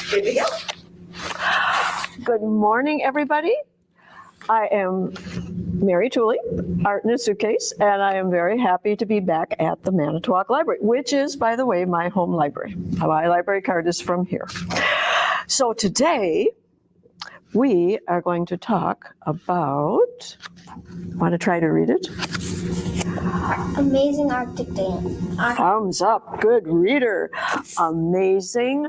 Good to go. Good morning, everybody. I am Mary Tooley, Art in a Suitcase, and I am very happy to be back at the Manitowoc Library, which is, by the way, my home library. My library card is from here. So today, we are going to talk about, want to try to read it? Amazing Arctic Day. Thumbs up, good reader. Amazing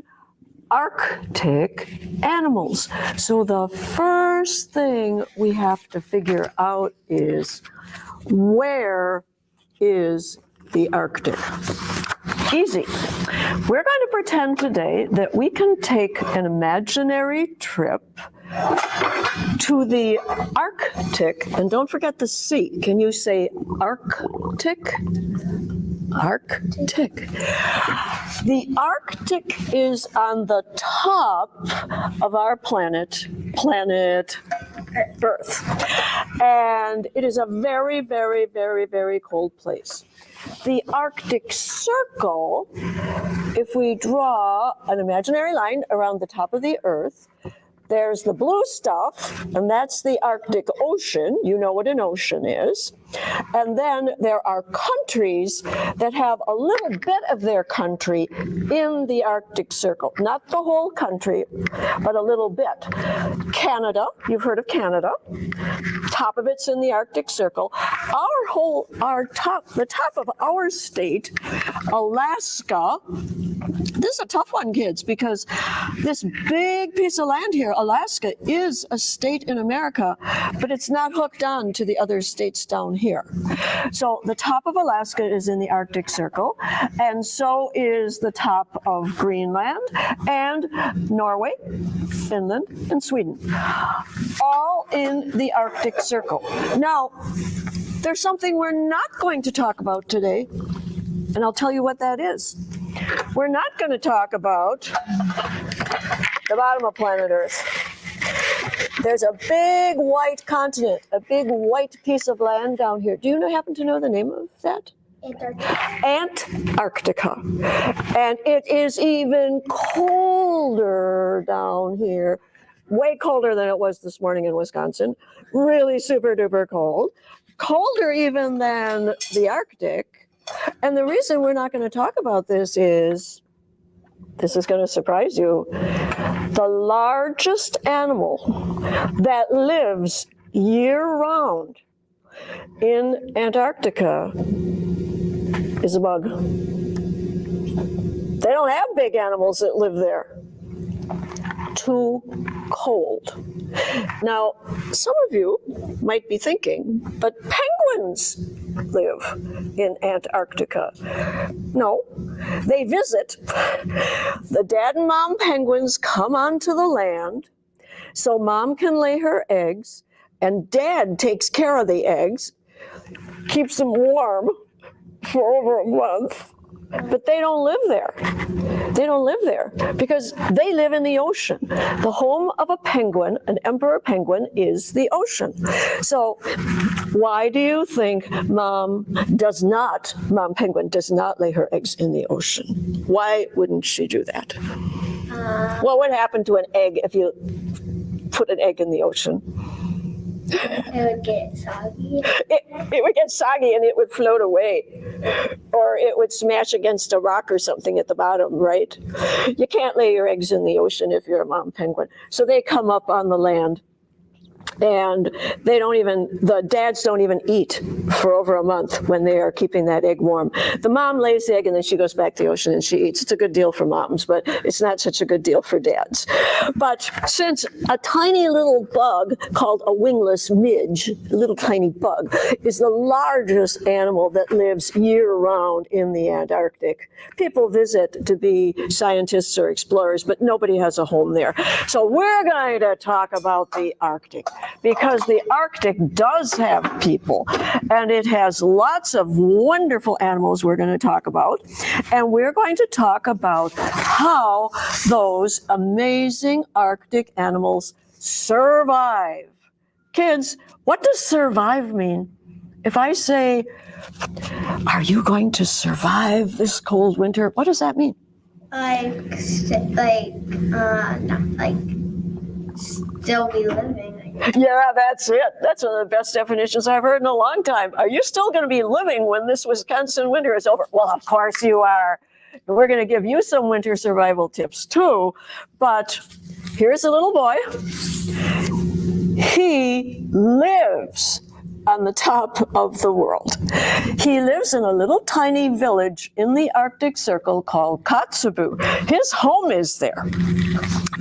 Arctic animals. So the first thing we have to figure out is, where is the Arctic? Easy. We're going to pretend today that we can take an imaginary trip to the Arctic, and don't forget the C. Can you say Arctic? Arctic. The Arctic is on the top of our planet Earth. And it is a very, very, very, very cold place. The Arctic Circle, if we draw an imaginary line around the top of the Earth, there's the blue stuff, and that's the Arctic Ocean. You know what an ocean is. And then there are countries that have a little bit of their country in the Arctic Circle. Not the whole country, but a little bit. Canada, you've heard of Canada. Top of it's in the Arctic Circle. The top of our state, Alaska. This is a tough one, kids, because this big piece of land here, Alaska, is a state in America, but it's not hooked on to the other states down here. So the top of Alaska is in the Arctic Circle, and so is the top of Greenland and Norway, Finland, and Sweden, all in the Arctic Circle. Now, there's something we're not going to talk about today, and I'll tell you what that is. We're not going to talk about the bottom of planet Earth. There's a big white continent, a big white piece of land down here. Do you happen to know the name of that? Antarctica. And it is even colder down here, way colder than it was this morning in Wisconsin. Really super duper cold. Colder even than the Arctic. And the reason we're not going to talk about this is going to surprise you. The largest animal that lives year-round in Antarctica is a bug. They don't have big animals that live there. Too cold. Now, some of you might be thinking, but penguins live in Antarctica. No, they visit. The dad and mom penguins come onto the land so mom can lay her eggs, and dad takes care of the eggs, keeps them warm for over a month. But they don't live there. They don't live there because they live in the ocean. The home of a penguin, an emperor penguin, is the ocean. So why do you think mom penguin does not lay her eggs in the ocean? Why wouldn't she do that? What would happen to an egg if you put an egg in the ocean? It would get soggy. It would get soggy and it would float away. Or it would smash against a rock or something at the bottom, right? You can't lay your eggs in the ocean if you're a mom penguin. So they come up on the land. And the dads don't even eat for over a month when they are keeping that egg warm. The mom lays the egg and then she goes back to the ocean and she eats. It's a good deal for moms, but it's not such a good deal for dads. But since a tiny little bug called a wingless midge, a little tiny bug, is the largest animal that lives year-round in the Antarctic, people visit to be scientists or explorers, but nobody has a home there. So we're going to talk about the Arctic, because the Arctic does have people, and it has lots of wonderful animals we're going to talk about. And we're going to talk about how those amazing Arctic animals survive. Kids, what does survive mean? If I say, are you going to survive this cold winter? What does that mean? Not like still be living. Yeah, that's it. That's one of the best definitions I've heard in a long time. Are you still going to be living when this Wisconsin winter is over? Well, of course you are. We're going to give you some winter survival tips too. But here's a little boy. He lives on the top of the world. He lives in a little tiny village in the Arctic Circle called Kotzebue. His home is there.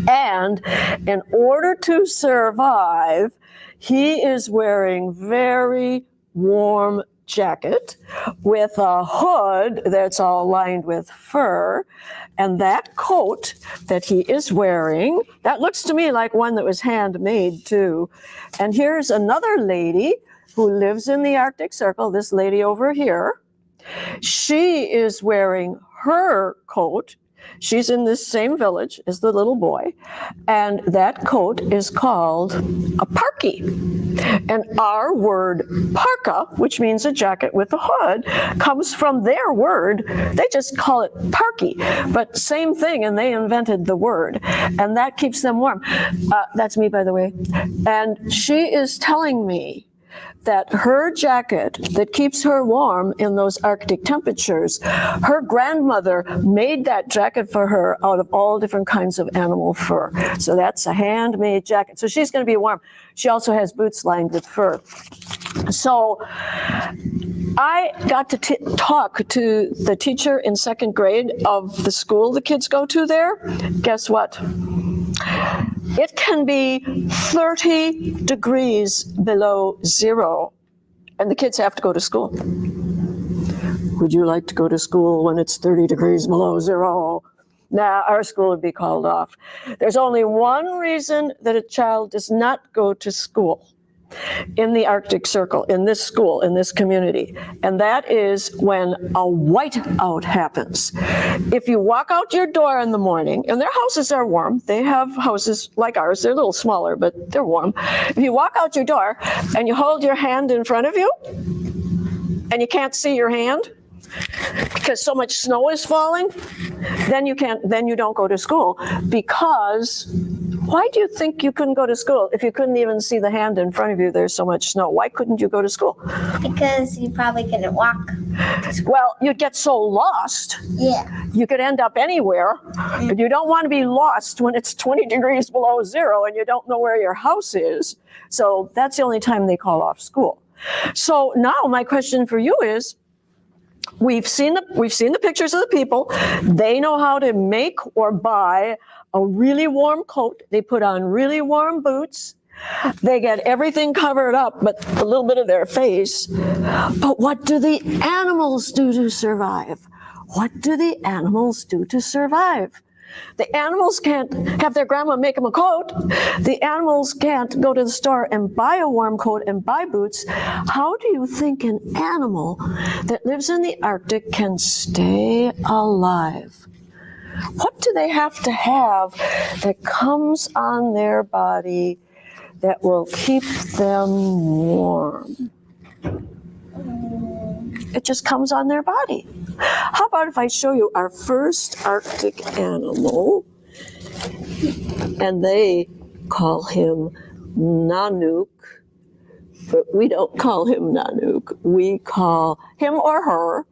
And in order to survive, he is wearing very warm jacket with a hood that's all lined with fur. And that coat that he is wearing, that looks to me like one that was handmade too. And here's another lady who lives in the Arctic Circle, this lady over here. She is wearing her coat. She's in this same village as the little boy, and that coat is called a parkie. And our word parka, which means a jacket with a hood, comes from their word. They just call it parkie, but same thing, and they invented the word, and that keeps them warm. That's me, by the way. And she is telling me that her jacket that keeps her warm in those Arctic temperatures, her grandmother made that jacket for her out of all different kinds of animal fur. So that's a handmade jacket. So she's going to be warm. She also has boots lined with fur. So I got to talk to the teacher in second grade of the school the kids go to there. Guess what? It can be 30 degrees below zero, and the kids have to go to school. Would you like to go to school when it's 30 degrees below zero? Nah, our school would be called off. There's only one reason that a child does not go to school in the Arctic Circle, in this school, in this community, and that is when a whiteout happens. If you walk out your door in the morning, and their houses are warm, they have houses like ours, they're a little smaller, but they're warm. If you walk out your door and you hold your hand in front of you, and you can't see your hand, because so much snow is falling, then you don't go to school. Because why do you think you couldn't go to school if you couldn't even see the hand in front of you? There's so much snow. Why couldn't you go to school? Because you probably couldn't walk. Well, you'd get so lost. Yeah. You could end up anywhere. But you don't want to be lost when it's 20 degrees below zero and you don't know where your house is. So that's the only time they call off school. So now my question for you is, we've seen the pictures of the people. They know how to make or buy a really warm coat. They put on really warm boots. They get everything covered up, but a little bit of their face. But what do the animals do to survive? What do the animals do to survive? The animals can't have their grandma make them a coat. The animals can't go to the store and buy a warm coat and buy boots. How do you think an animal that lives in the Arctic can stay alive? What do they have to have that comes on their body that will keep them warm? It just comes on their body. How about if I show you our first Arctic animal, and they call him Nanook, but we don't call him Nanook. We call him or her.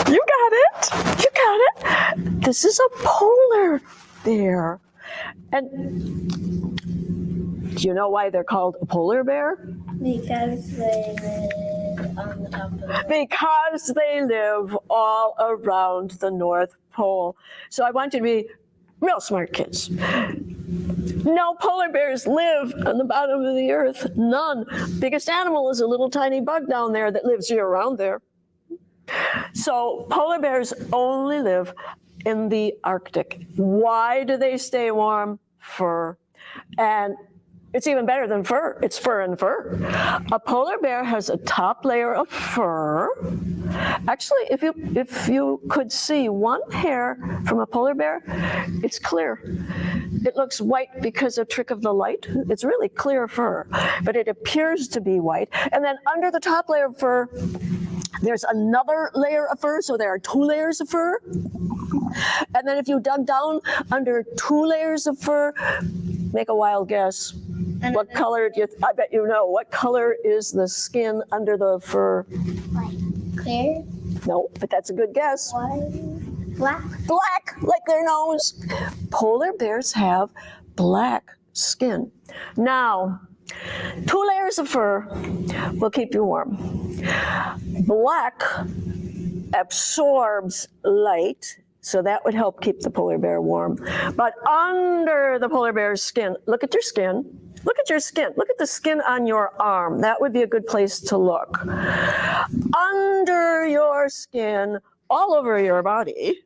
You got it. You got it. This is a polar bear. And do you know why they're called a polar bear? Because they live on the top of the world. Because they live all around the North Pole. So I want you to be real smart kids. No polar bears live on the bottom of the earth. None. Biggest animal is a little tiny bug down there that lives year round there. So polar bears only live in the Arctic. Why do they stay warm? Fur. And it's even better than fur. It's fur and fur. A polar bear has a top layer of fur. Actually, if you could see one hair from a polar bear, it's clear. It looks white because of trick of the light. It's really clear fur, but it appears to be white. And then under the top layer of fur, There's another layer of fur, so there are 2 layers of fur. And then if you dug down under 2 layers of fur, make a wild guess. What color do you, I bet you know, what color is the skin under the fur? Like clear? No, but that's a good guess. White? Black? Black, like their nose. Polar bears have black skin. Now, 2 layers of fur will keep you warm. Black absorbs light, so that would help keep the polar bear warm. But under the polar bear's skin, look at your skin. Look at your skin. Look at the skin on your arm. That would be a good place to look. Under your skin, all over your body,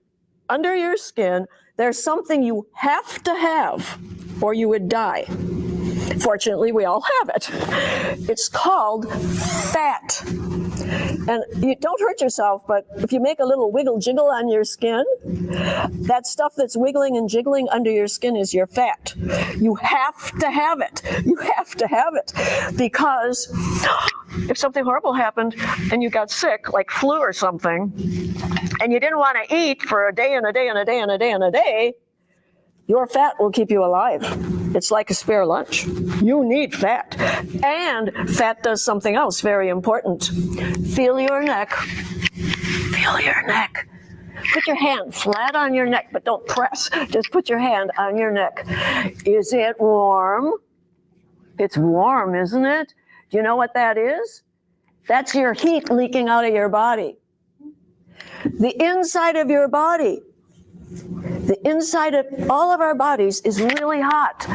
under your skin, there's something you have to have or you would die. Fortunately, we all have it. It's called fat. And you don't hurt yourself, but if you make a little wiggle jiggle on your skin, that stuff that's wiggling and jiggling under your skin is your fat. You have to have it. You have to have it. Because if something horrible happened and you got sick, like flu or something, and you didn't want to eat for a day and a day and a day and a day and a day, your fat will keep you alive. It's like a spare lunch. You need fat. And fat does something else very important. Feel your neck. Feel your neck. Put your hand flat on your neck, but don't press. Just put your hand on your neck. Is it warm? It's warm, isn't it? Do you know what that is? That's your heat leaking out of your body. The inside of your body, the inside of all of our bodies is really hot.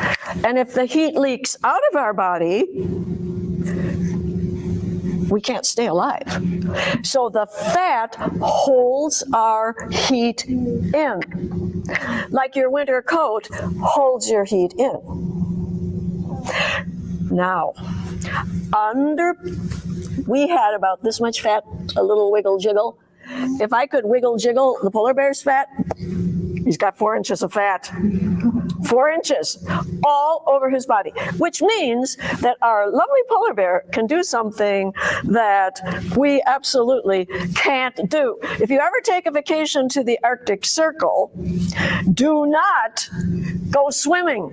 And if the heat leaks out of our body, we can't stay alive. So the fat holds our heat in. Like your winter coat holds your heat in. Now, we had about this much fat, a little wiggle jiggle. If I could wiggle jiggle the polar bear's fat, he's got 4 inches of fat. 4 inches all over his body, which means that our lovely polar bear can do something that we absolutely can't do. If you ever take a vacation to the Arctic Circle, do not go swimming.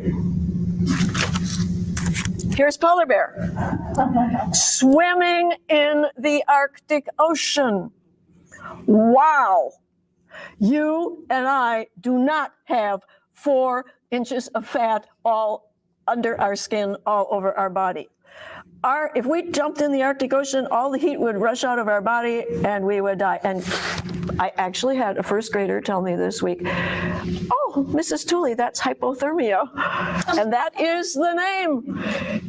Here's polar bear swimming in the Arctic Ocean. Wow. You and I do not have 4 inches of fat all under our skin, all over our body. If we jumped in the Arctic Ocean, all the heat would rush out of our body and we would die. And I actually had a first grader tell me this week, "Oh, Mrs. Tooley, that's hypothermia." And that is the name.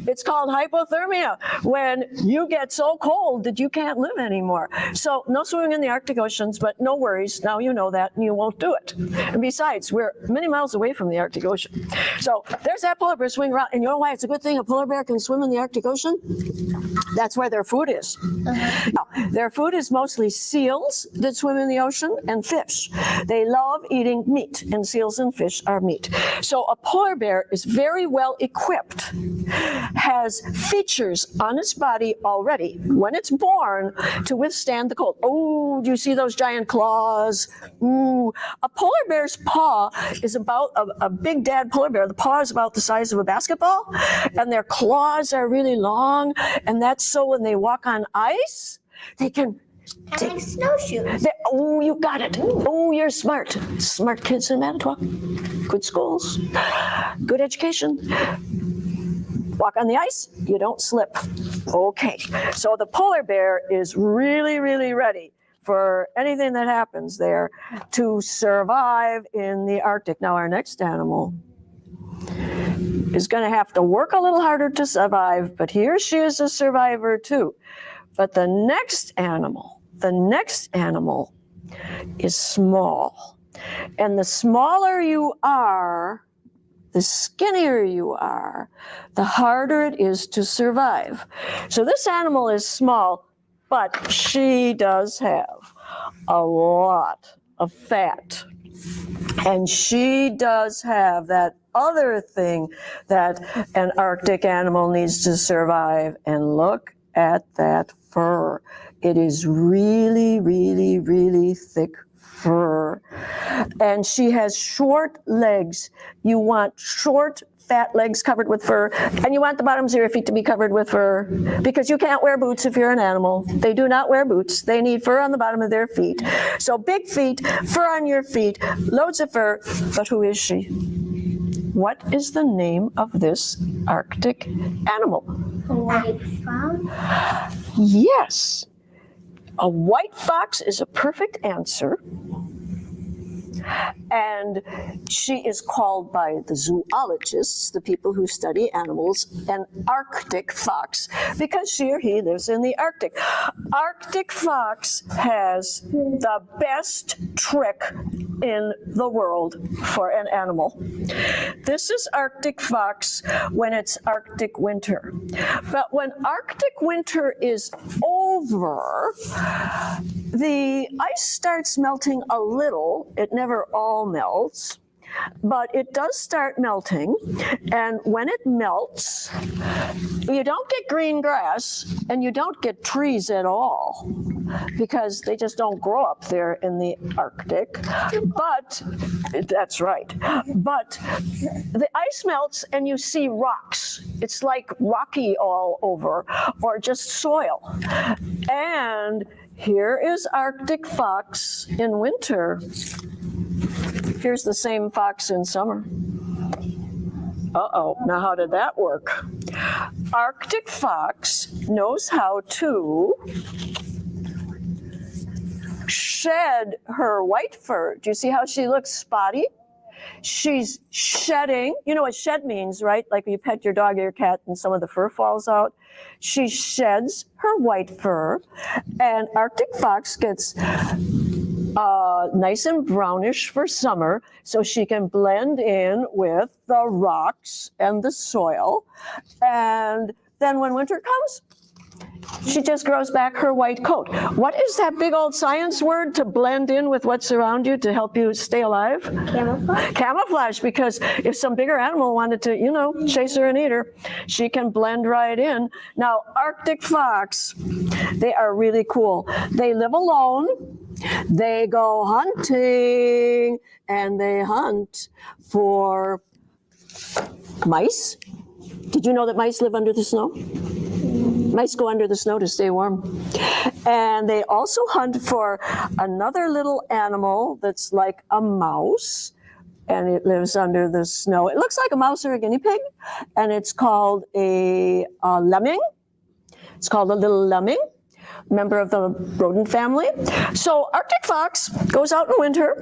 It's called hypothermia, when you get so cold that you can't live anymore. So no swimming in the Arctic Oceans, but no worries. Now you know that and you won't do it. And besides, we're many miles away from the Arctic Ocean. So there's that polar bear swimming around. And you know why it's a good thing a polar bear can swim in the Arctic Ocean? That's where their food is. Now, their food is mostly seals that swim in the ocean and fish. They love eating meat, and seals and fish are meat. So a polar bear is very well equipped, has features on its body already when it's born to withstand the cold. Oh, do you see those giant claws? Ooh. A polar bear's paw is about a big dad polar bear. The paw is about the size of a basketball, and their claws are really long, and that's so when they walk on ice, they can like snowshoes. Oh, you got it. Oh, you're smart. Smart kids in Manitowoc. Good schools. Good education. Walk on the ice, you don't slip. Okay, so the polar bear is really, really ready for anything that happens there to survive in the Arctic. Now, our next animal is going to have to work a little harder to survive, but he or she is a survivor too. But the next animal is small. And the smaller you are, the skinnier you are, the harder it is to survive. So this animal is small, but she does have a lot of fat. And she does have that other thing that an Arctic animal needs to survive. And look at that fur. It is really, really, really thick fur. And she has short legs. You want short, fat legs covered with fur, and you want the bottoms of your feet to be covered with fur, because you can't wear boots if you're an animal. They do not wear boots. They need fur on the bottom of their feet. So big feet, fur on your feet, loads of fur. But who is she? What is the name of this Arctic animal? A white fox. Yes. A white fox is a perfect answer. And she is called by the zoologists, the people who study animals, an Arctic fox, because she or he lives in the Arctic. Arctic fox has the best trick in the world for an animal. This is Arctic fox when it's Arctic winter. But when Arctic winter is over, the ice starts melting a little. It never all melts, but it does start melting. And when it melts, you don't get green grass and you don't get trees at all, because they just don't grow up there in the Arctic. But that's right. But the ice melts and you see rocks. It's like rocky all over, or just soil. And here is Arctic fox in winter. Here's the same fox in summer. Uh-oh, now how did that work? Arctic fox knows how to shed her white fur. Do you see how she looks spotty? She's shedding. You know what shed means, right? Like when you pet your dog or your cat and some of the fur falls out. She sheds her white fur, and Arctic fox gets nice and brownish for summer, so she can blend in with the rocks and the soil. And then when winter comes, she just grows back her white coat. What is that big old science word to blend in with what's around you to help you stay alive? Camouflage. Camouflage, because if some bigger animal wanted to, chase her and eat her, she can blend right in. Now, Arctic fox, they are really cool. They live alone. They go hunting, and they hunt for mice. Did you know that mice live under the snow? Mice go under the snow to stay warm. And they also hunt for another little animal that's like a mouse, and it lives under the snow. It looks like a mouse or a guinea pig, and it's called a lemming. It's called a little lemming, member of the rodent family. So Arctic fox goes out in winter,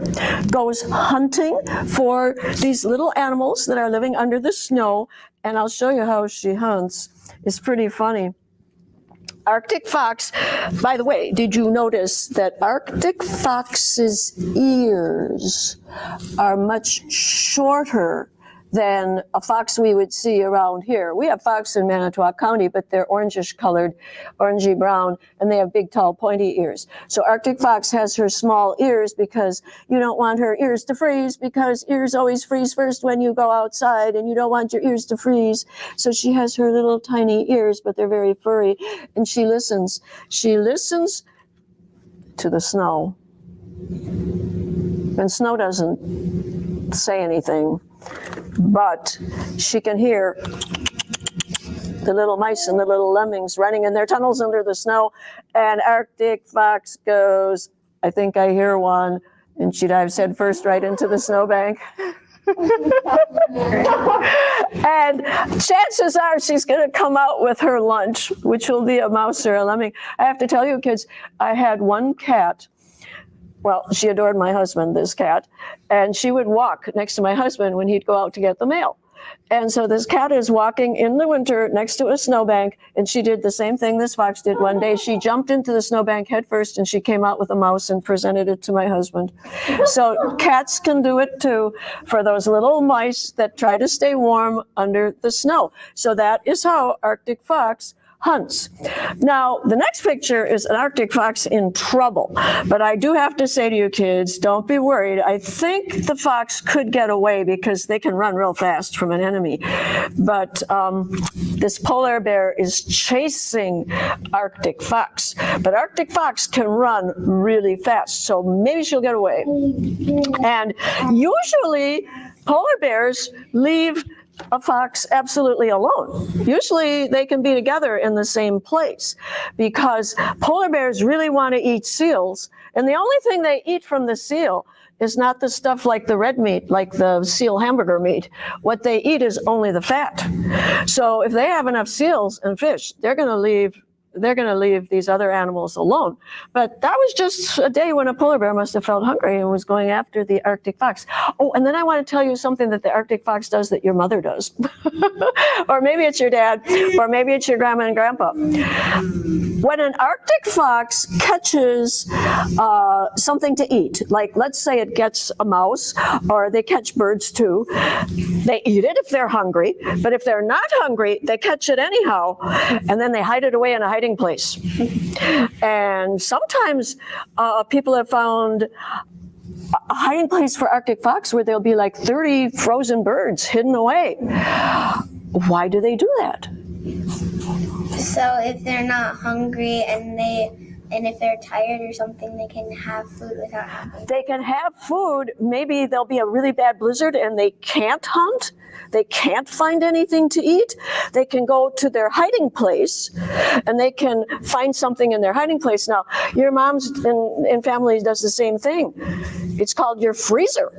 goes hunting for these little animals that are living under the snow, and I'll show you how she hunts. It's pretty funny. Arctic fox, by the way, did you notice that Arctic fox's ears are much shorter than a fox we would see around here? We have fox in Manitowoc County, but they're orangish colored, orangey brown, and they have big, tall, pointy ears. So Arctic fox has her small ears because you don't want her ears to freeze, because ears always freeze first when you go outside, and you don't want your ears to freeze. So she has her little tiny ears, but they're very furry, and she listens. She listens to the snow. And snow doesn't say anything, but she can hear the little mice and the little lemmings running in their tunnels under the snow. And Arctic fox goes, I think I hear one, and she dives head first right into the snowbank. And chances are she's going to come out with her lunch, which will be a mouse or a lemming. I have to tell you, kids, I had one cat. Well, she adored my husband, this cat, and she would walk next to my husband when he'd go out to get the mail. And so this cat is walking in the winter next to a snowbank, and she did the same thing this fox did one day. She jumped into the snowbank head first, and she came out with a mouse and presented it to my husband. So cats can do it too, for those little mice that try to stay warm under the snow. So that is how Arctic fox hunts. Now, the next picture is an Arctic fox in trouble. But I do have to say to you kids, don't be worried. I think the fox could get away because they can run real fast from an enemy. But this polar bear is chasing Arctic fox. But Arctic fox can run really fast, so maybe she'll get away. And usually polar bears leave a fox absolutely alone. Usually they can be together in the same place because polar bears really want to eat seals, and the only thing they eat from the seal is not the stuff like the red meat, like the seal hamburger meat. What they eat is only the fat. So if they have enough seals and fish, they're going to leave these other animals alone. But that was just a day when a polar bear must have felt hungry and was going after the Arctic fox. Oh, and then I want to tell you something that the Arctic fox does that your mother does. Or maybe it's your dad, or maybe it's your grandma and grandpa. When an Arctic fox catches something to eat, like let's say it gets a mouse, or they catch birds too, they eat it if they're hungry, but if they're not hungry, they catch it anyhow, and then they hide it away in a hiding place. And sometimes people have found a hiding place for Arctic fox where there'll be like 30 frozen birds hidden away. Why do they do that? So if they're not hungry and if they're tired or something, they can have food without having. They can have food. Maybe there'll be a really bad blizzard and they can't hunt. They can't find anything to eat. They can go to their hiding place and they can find something in their hiding place. Now, your mom's in family does the same thing. It's called your freezer.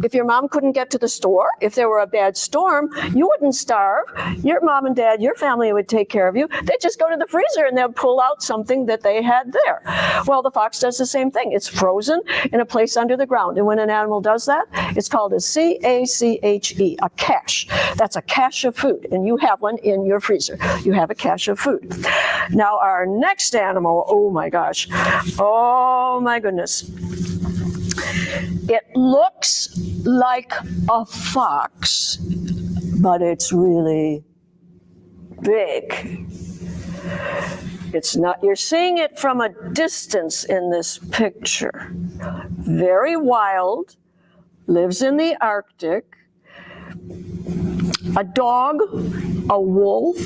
If your mom couldn't get to the store, if there were a bad storm, you wouldn't starve. Your mom and dad, your family would take care of you. They'd just go to the freezer and they'd pull out something that they had there. Well, the fox does the same thing. It's frozen in a place under the ground. And when an animal does that, it's called a C-A-C-H-E, a cache. That's a cache of food. And you have one in your freezer. You have a cache of food. Now, our next animal, oh my gosh, oh my goodness. It looks like a fox, but it's really big. It's not, you're seeing it from a distance in this picture. Very wild, lives in the Arctic. A dog, a wolf,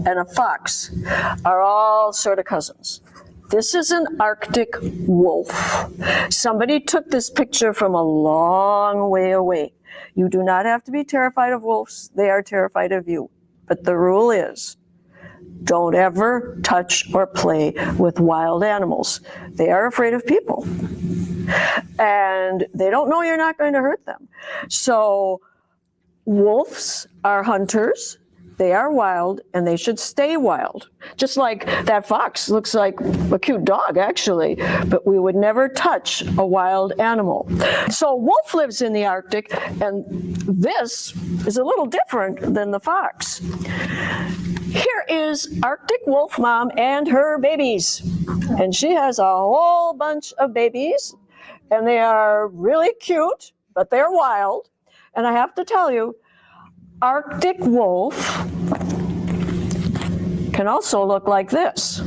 and a fox are all sort of cousins. This is an Arctic wolf. Somebody took this picture from a long way away. You do not have to be terrified of wolves. They are terrified of you. But the rule is, don't ever touch or play with wild animals. They are afraid of people. And they don't know you're not going to hurt them. So wolves are hunters. They are wild, and they should stay wild. Just like that fox looks like a cute dog, actually, but we would never touch a wild animal. So wolf lives in the Arctic, and this is a little different than the fox. Here is Arctic wolf mom and her babies. And she has a whole bunch of babies, and they are really cute, but they're wild. And I have to tell you, Arctic wolf can also look like this,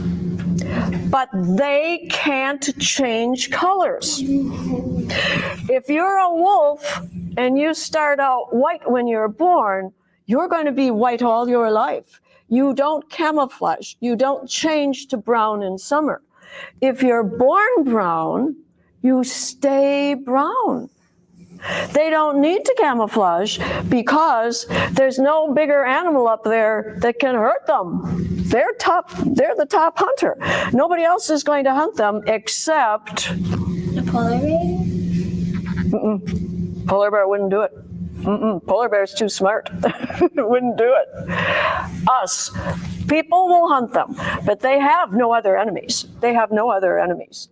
but they can't change colors. If you're a wolf and you start out white when you're born, you're going to be white all your life. You don't camouflage. You don't change to brown in summer. If you're born brown, you stay brown. They don't need to camouflage because there's no bigger animal up there that can hurt them. They're the top hunter. Nobody else is going to hunt them except a polar bear. Polar bear wouldn't do it. Polar bear's too smart. Wouldn't do it. Us, people will hunt them, but they have no other enemies. They have no other enemies.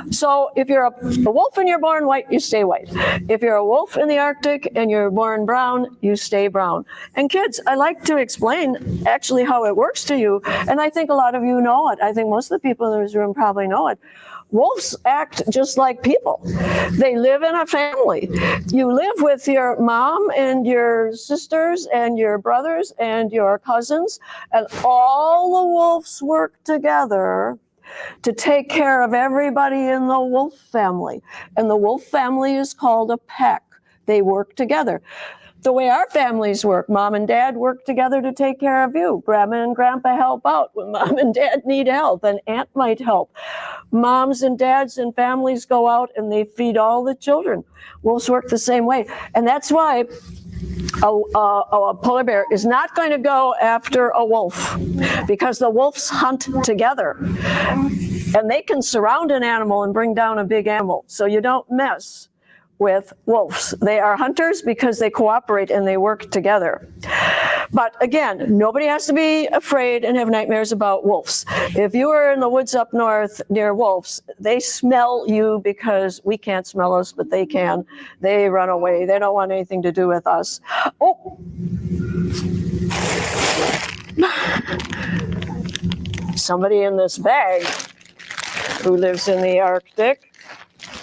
So if you're a wolf and you're born white, you stay white. If you're a wolf in the Arctic and you're born brown, you stay brown. And kids, I like to explain actually how it works to you, and I think a lot of you know it. I think most of the people in this room probably know it. wolves act just like people. They live in a family. You live with your mom and your sisters and your brothers and your cousins, and all the wolves work together to take care of everybody in the wolf family. And the wolf family is called a pack. They work together. The way our families work, mom and dad work together to take care of you. Grandma and grandpa help out when mom and dad need help. An aunt might help. Moms and dads and families go out and they feed all the children. Wolves work the same way. And that's why a polar bear is not going to go after a wolf, because the wolves hunt together. And they can surround an animal and bring down a big animal. So you don't mess with wolves. They are hunters because they cooperate and they work together. But again, nobody has to be afraid and have nightmares about wolves. If you are in the woods up north near wolves, they smell you because we can't smell us, but they can. They run away. They don't want anything to do with us. Oh! Somebody in this bag who lives in the Arctic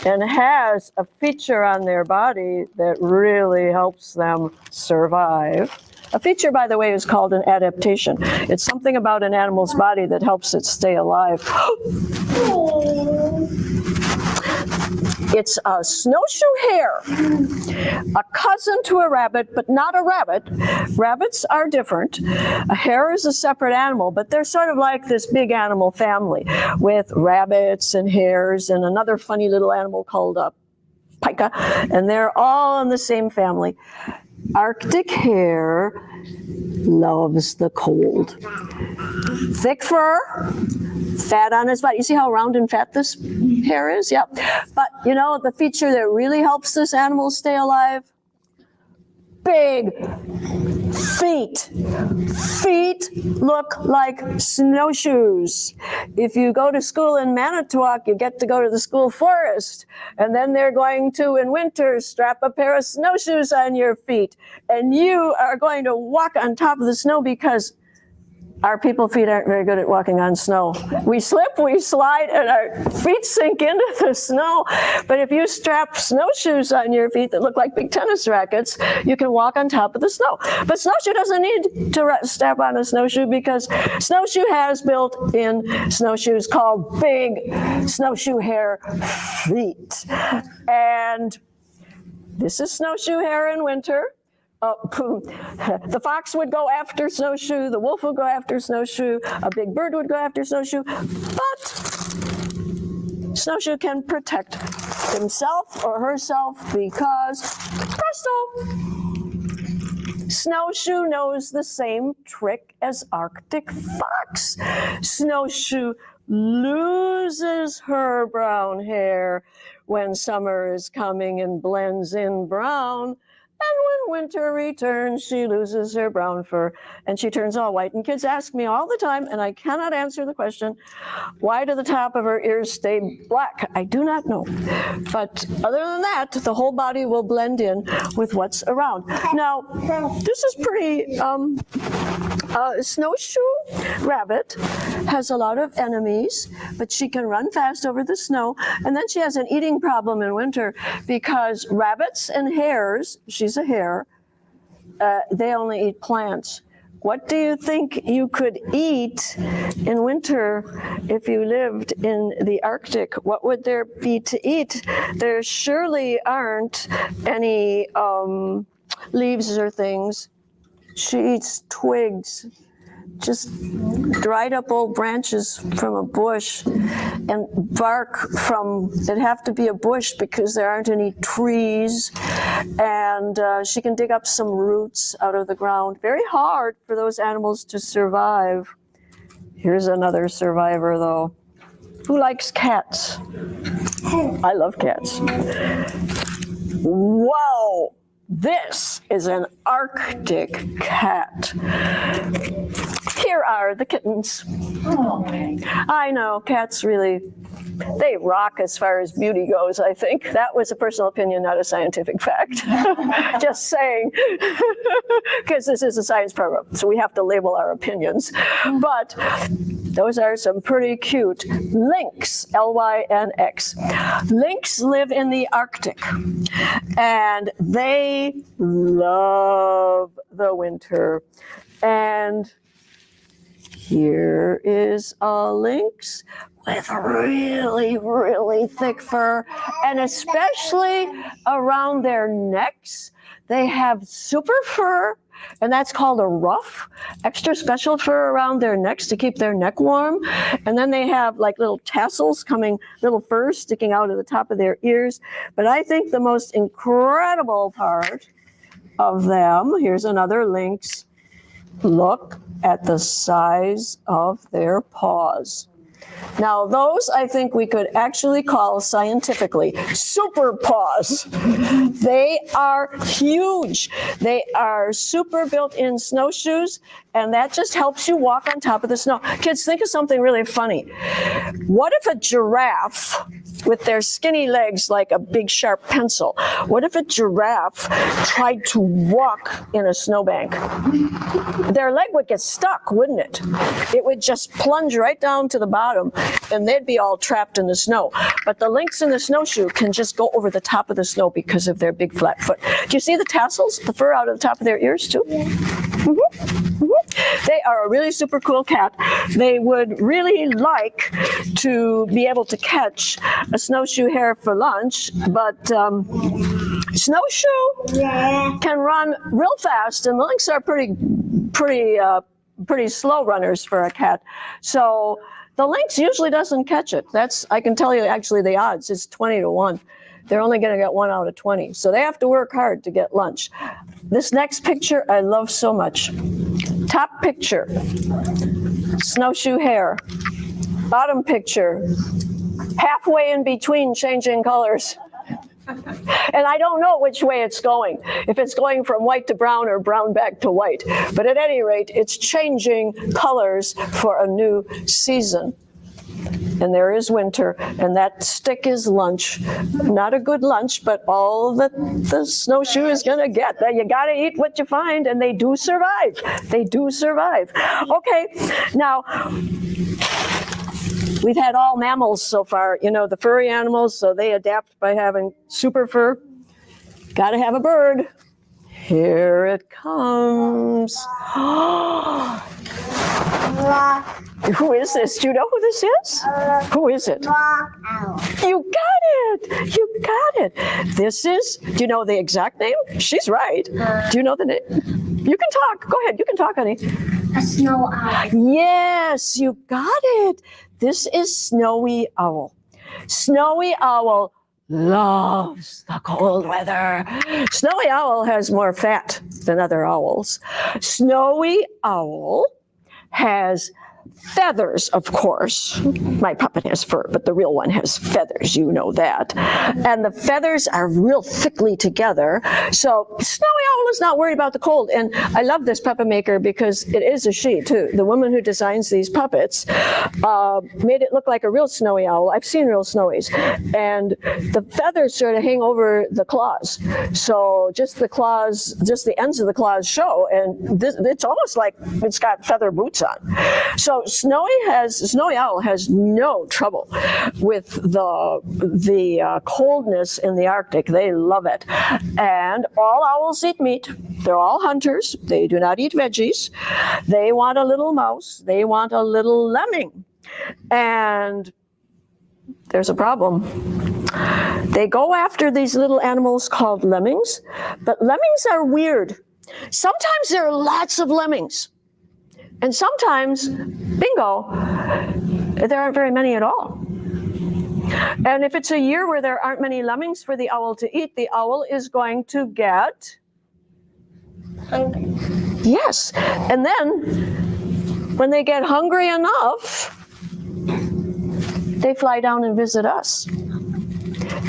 and has a feature on their body that really helps them survive. A feature, by the way, is called an adaptation. It's something about an animal's body that helps it stay alive. It's a snowshoe hare, a cousin to a rabbit, but not a rabbit. Rabbits are different. A hare is a separate animal, but they're sort of like this big animal family with rabbits and hares and another funny little animal called a pika, and they're all in the same family. Arctic hare loves the cold. Thick fur, fat on his body. You see how round and fat this hare is? Yeah. But you know the feature that really helps this animal stay alive? Big feet. Feet look like snowshoes. If you go to school in Manitowoc, you get to go to the school forest. And then they're going to, in winter, strap a pair of snowshoes on your feet. And you are going to walk on top of the snow because our people feet aren't very good at walking on snow. We slip, we slide, and our feet sink into the snow. But if you strap snowshoes on your feet that look like big tennis rackets, you can walk on top of the snow. But snowshoe doesn't need to strap on a snowshoe because snowshoe has built-in snowshoes called big snowshoe hare feet. And this is snowshoe hare in winter. The fox would go after snowshoe, the wolf would go after snowshoe, a big bird would go after snowshoe, but snowshoe can protect himself or herself because, presto, snowshoe knows the same trick as Arctic fox. Snowshoe loses her brown hair when summer is coming and blends in brown. And when winter returns, she loses her brown fur and she turns all white. And kids ask me all the time, and I cannot answer the question, why do the top of her ears stay black? I do not know. But other than that, the whole body will blend in with what's around. Now, this is pretty, Snowshoe Rabbit has a lot of enemies, but she can run fast over the snow. And then she has an eating problem in winter because rabbits and hares, she's a hare, they only eat plants. What do you think you could eat in winter if you lived in the Arctic? What would there be to eat? There surely aren't any leaves or things. She eats twigs, just dried up old branches from a bush and bark from, it'd have to be a bush because there aren't any trees. And she can dig up some roots out of the ground. Very hard for those animals to survive. Here's another survivor though. Who likes cats? I love cats. Whoa! This is an Arctic cat. Here are the kittens. Oh. I know, cats really, they rock as far as beauty goes, I think. That was a personal opinion, not a scientific fact. Just saying, because this is a science program, so we have to label our opinions. But Those are some pretty cute lynx, Lynx. Lynx live in the Arctic, and they love the winter. And here is a lynx with really, really thick fur, and especially around their necks, they have super fur, and that's called a ruff, extra special fur around their necks to keep their neck warm. And then they have like little tassels little fur sticking out of the top of their ears. But I think the most incredible part of them, here's another lynx, look at the size of their paws. Now, those I think we could actually call scientifically super paws. They are huge. They are super built-in snowshoes, and that just helps you walk on top of the snow. Kids, think of something really funny. What if a giraffe, with their skinny legs like a big sharp pencil, what if a giraffe tried to walk in a snowbank? Their leg would get stuck, wouldn't it? It would just plunge right down to the bottom, and they'd be all trapped in the snow. But the lynx in the snowshoe can just go over the top of the snow because of their big flat foot. Do you see the tassels, the fur out of the top of their ears too? Yeah. They are a really super cool cat. They would really like to be able to catch a snowshoe hare for lunch, but snowshoe can run real fast, and the lynx are pretty slow runners for a cat. So the lynx usually doesn't catch it. I can tell you actually the odds is 20-1. They're only going to get 1 out of 20. So they have to work hard to get lunch. This next picture I love so much. Top picture, snowshoe hare. Bottom picture, halfway in between changing colors. And I don't know which way it's going, if it's going from white to brown or brown back to white. But at any rate, it's changing colors for a new season. And there is winter, and that stick is lunch. Not a good lunch, but all that the snowshoe is going to get. You got to eat what you find, and they do survive. They do survive. Okay, now, we've had all mammals so far, the furry animals, so they adapt by having super fur. Got to have a bird. Here it comes. Who is this? Do you know who this is? Who is it? You got it. You got it. This is, do you know the exact name? She's right. Do you know the name? You can talk. Go ahead. You can talk, honey. A snow owl. Yes, you got it. This is Snowy Owl. Snowy Owl loves the cold weather. Snowy Owl has more fat than other owls. Snowy Owl has feathers, of course. My puppet has fur, but the real one has feathers, you know that. And the feathers are real thickly together. So Snowy Owl is not worried about the cold. And I love this puppet maker because it is a she, too. The woman who designs these puppets made it look like a real snowy owl. I've seen real snowies. And the feathers sort of hang over the claws. So just the ends of the claws show. And it's almost like it's got feather boots on. So Snowy Owl has no trouble with the coldness in the Arctic. They love it. And all owls eat meat. They're all hunters. They do not eat veggies. They want a little mouse. They want a little lemming. And there's a problem. They go after these little animals called lemmings, but lemmings are weird. Sometimes there are lots of lemmings. And sometimes, bingo, there aren't very many at all. And if it's a year where there aren't many lemmings for the owl to eat, the owl is going to get hungry. Yes. And then when they get hungry enough, they fly down and visit us.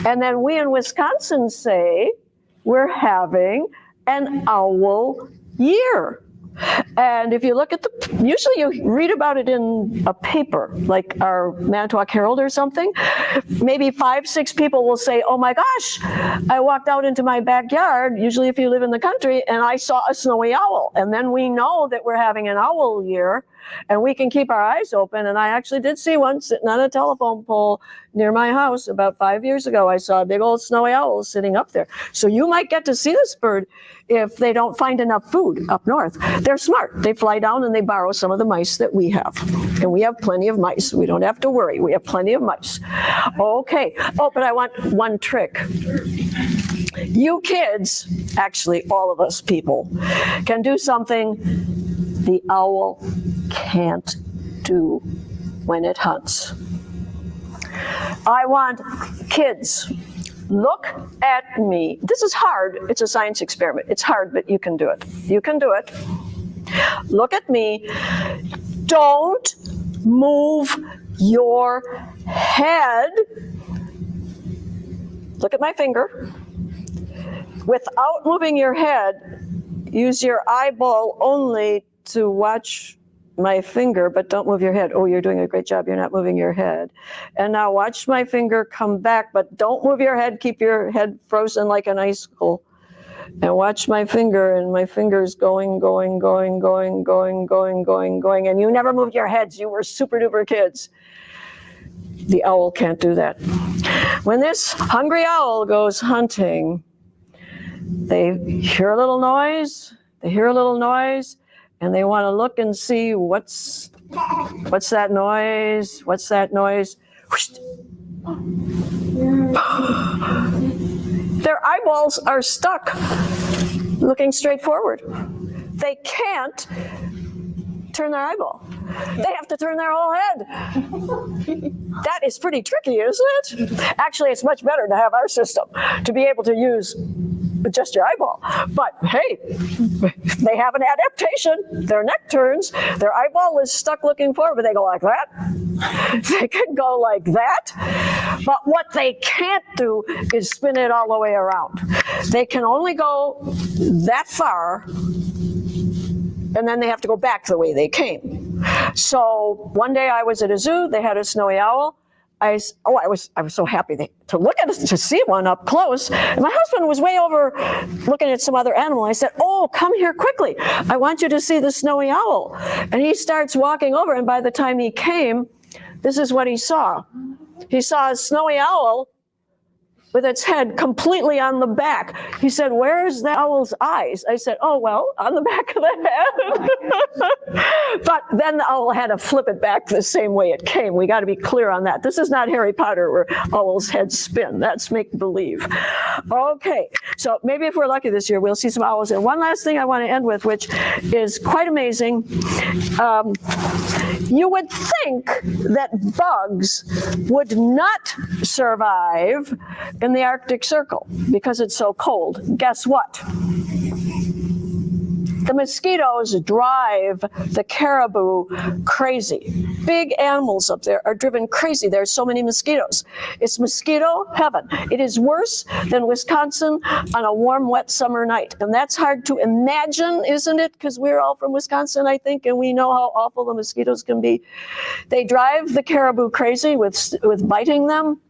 And then we in Wisconsin say we're having an owl year. And if you look at usually you read about it in a paper, like our Manitowoc Herald or something. Maybe 5-6 people will say, oh my gosh, I walked out into my backyard, usually if you live in the country, and I saw a snowy owl. And then we know that we're having an owl year. and we can keep our eyes open. And I actually did see one sitting on a telephone pole near my house about 5 years ago. I saw a big old snowy owl sitting up there. So you might get to see this bird if they don't find enough food up north. They're smart. They fly down and they borrow some of the mice that we have. And we have plenty of mice. We don't have to worry. We have plenty of mice. Okay. Oh, but I want one trick. You kids, actually all of us people, can do something the owl can't do when it hunts. I want kids, look at me. This is hard. It's a science experiment. It's hard, but you can do it. You can do it. Look at me. Don't move your head. Look at my finger. Without moving your head, use your eyeball only to watch my finger, but don't move your head. Oh, you're doing a great job. You're not moving your head. And now watch my finger come back, but don't move your head. Keep your head frozen like an icicle. And watch my finger, and my finger's going, going, going, going, going, going, going, going. And you never moved your heads. You were super duper kids. The owl can't do that. When this hungry owl goes hunting, they hear a little noise. They hear a little noise. And they want to look and see what's that noise? What's that noise? Their eyeballs are stuck looking straight forward. They can't turn their eyeball. They have to turn their whole head. That is pretty tricky, isn't it? Actually, it's much better to have our system, to be able to use just your eyeball. But hey, they have an adaptation. Their neck turns, their eyeball is stuck looking forward, but they go like that. They can go like that. But what they can't do is spin it all the way around. They can only go that far, and then they have to go back the way they came. So one day I was at a zoo, they had a snowy owl. I was so happy to look at it, to see one up close. And my husband was way over looking at some other animal. I said, "Oh, come here quickly. I want you to see the snowy owl." And he starts walking over, and by the time he came, this is what he saw. He saw a snowy owl with its head completely on the back. He said, "Where's the owl's eyes?" I said, "Oh, well, on the back of the head." But then the owl had to flip it back the same way it came. We got to be clear on that. This is not Harry Potter where owls' heads spin. That's make-believe. Okay, so maybe if we're lucky this year, we'll see some owls. And one last thing I want to end with, which is quite amazing. You would think that bugs would not survive in the Arctic Circle because it's so cold. Guess what? The mosquitoes drive the caribou crazy. Big animals up there are driven crazy. There's so many mosquitoes. It's mosquito heaven. It is worse than Wisconsin on a warm, wet summer night. And that's hard to imagine, isn't it? Because we're all from Wisconsin, I think, and we know how awful the mosquitoes can be. They drive the caribou crazy with biting them.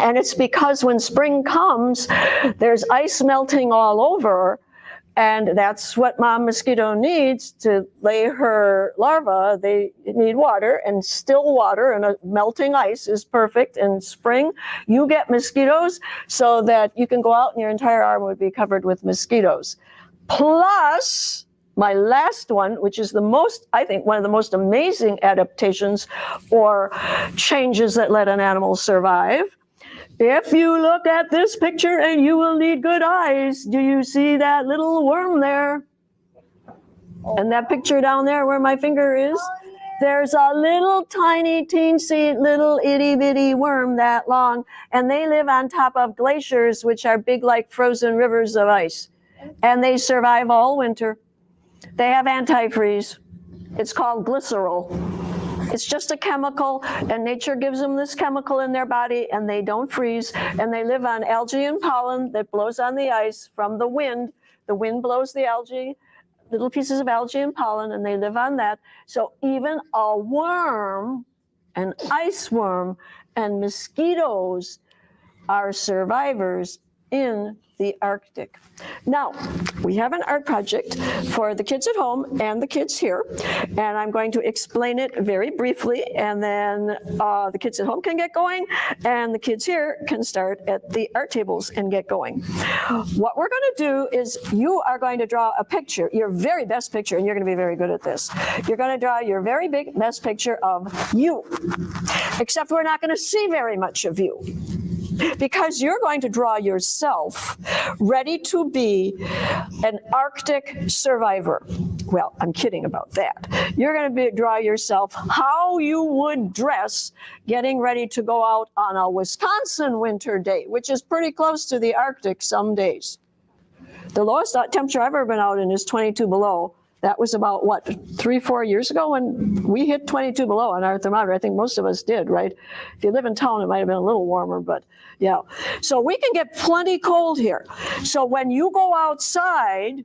And it's because when spring comes, there's ice melting all over. And that's what mom mosquito needs to lay her larvae. They need water, and still water and a melting ice is perfect in spring. You get mosquitoes so that you can go out and your entire arm would be covered with mosquitoes. Plus, my last one, which is I think one of the most amazing adaptations or changes that let an animal survive. If you look at this picture, and you will need good eyes, do you see that little worm there? And that picture down there where my finger is? There's a little tiny, teensy, little itty bitty worm that long, and they live on top of glaciers, which are big like frozen rivers of ice. And they survive all winter. They have antifreeze. It's called glycerol. It's just a chemical, and nature gives them this chemical in their body, and they don't freeze, and they live on algae and pollen that blows on the ice from the wind. The wind blows the algae, little pieces of algae and pollen, and they live on that. So even a worm, an ice worm, and mosquitoes are survivors in the Arctic. Now, we have an art project for the kids at home and the kids here, and I'm going to explain it very briefly, and then the kids at home can get going, and the kids here can start at the art tables and get going. What we're going to do is you are going to draw a picture, your very best picture, and you're going to be very good at this. You're going to draw your very best picture of you, except we're not going to see very much of you, because you're going to draw yourself ready to be an Arctic survivor. Well, I'm kidding about that. You're going to draw yourself how you would dress getting ready to go out on a Wisconsin winter day, which is pretty close to the Arctic some days. The lowest temperature I've ever been out in is 22 below. That was about, what, 3-4 years ago when we hit 22 below on our thermometer. I think most of us did, right? If you live in town, it might have been a little warmer, but yeah. So we can get plenty cold here. So when you go outside,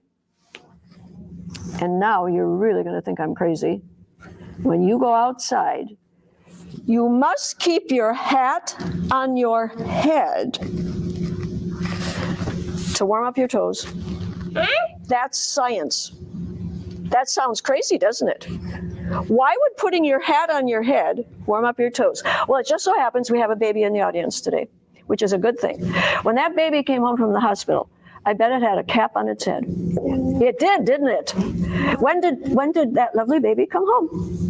and now you're really going to think I'm crazy, when you go outside, you must keep your hat on your head to warm up your toes. That's science. That sounds crazy, doesn't it? Why would putting your hat on your head warm up your toes? Well, it just so happens we have a baby in the audience today, which is a good thing. When that baby came home from the hospital, I bet it had a cap on its head. It did, didn't it? When did that lovely baby come home?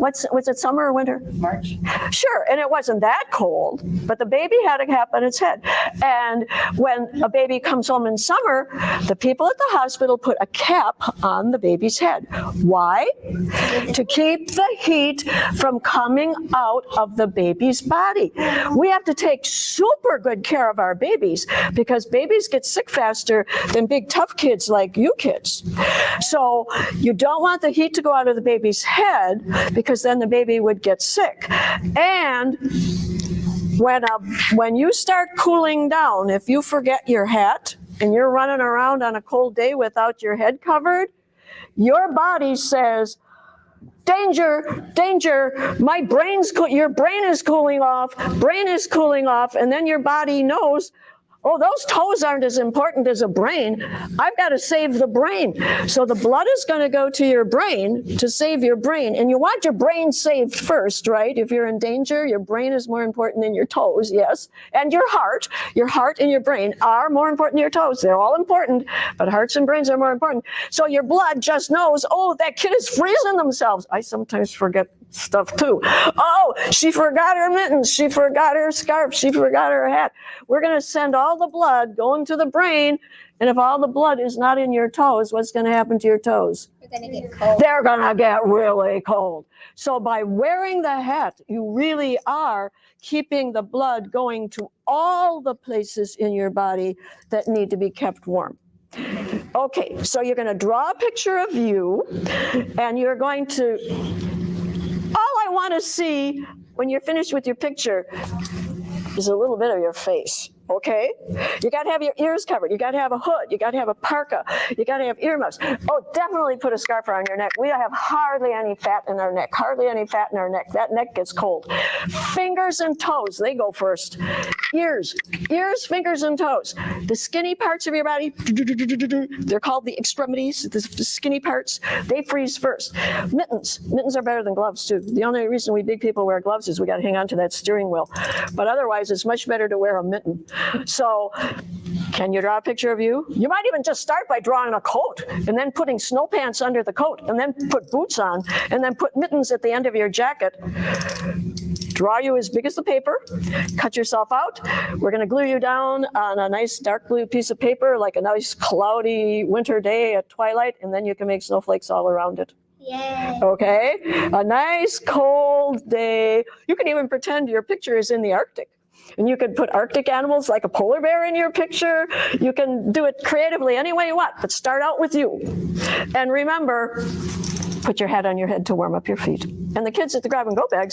Was it summer or winter? March. Sure, and it wasn't that cold, but the baby had a cap on its head. And when a baby comes home in summer, the people at the hospital put a cap on the baby's head. Why? To keep the heat from coming out of the baby's body. We have to take super good care of our babies because babies get sick faster than big tough kids like you kids. So you don't want the heat to go out of the baby's head because then the baby would get sick. And when you start cooling down, if you forget your hat and you're running around on a cold day without your head covered, your body says, danger, danger, your brain is cooling off, and then your body knows, oh, those toes aren't as important as a brain. I've got to save the brain. So the blood is going to go to your brain to save your brain. And you want your brain saved first, right? If you're in danger, your brain is more important than your toes, yes. And your heart and your brain are more important than your toes. They're all important, but hearts and brains are more important. So your blood just knows, oh, that kid is freezing themselves. I sometimes forget stuff too. Oh, she forgot her mittens. She forgot her scarf. She forgot her hat. We're going to send all the blood going to the brain. And if all the blood is not in your toes, what's going to happen to your toes? They're going to get cold. They're going to get really cold. So by wearing the hat, you really are keeping the blood going to all the places in your body that need to be kept warm. Okay, so you're going to draw a picture of you, and you're going to, all I want to see when you're finished with your picture is a little bit of your face. Okay? You got to have your ears covered. You got to have a hood. You got to have a parka. You got to have earmuffs. Oh, definitely put a scarf around your neck. We have hardly any fat in our neck. Hardly any fat in our neck. That neck gets cold. Fingers and toes, they go first. Ears, fingers, and toes. The skinny parts of your body, they're called the extremities, the skinny parts, they freeze first. Mittens are better than gloves too. The only reason we big people wear gloves is we got to hang on to that steering wheel. But otherwise, it's much better to wear a mitten. So, can you draw a picture of you? You might even just start by drawing a coat and then putting snow pants under the coat and then put boots on and then put mittens at the end of your jacket. Draw you as big as the paper, cut yourself out. We're going to glue you down on a nice dark blue piece of paper, like a nice cloudy winter day at twilight, and then you can make snowflakes all around it. Yay. Okay? A nice cold day. You can even pretend your picture is in the Arctic. And you could put Arctic animals like a polar bear in your picture. You can do it creatively any way you want, but start out with you. And remember, put your hat on your head to warm up your feet. And the kids at the grab-and-go bags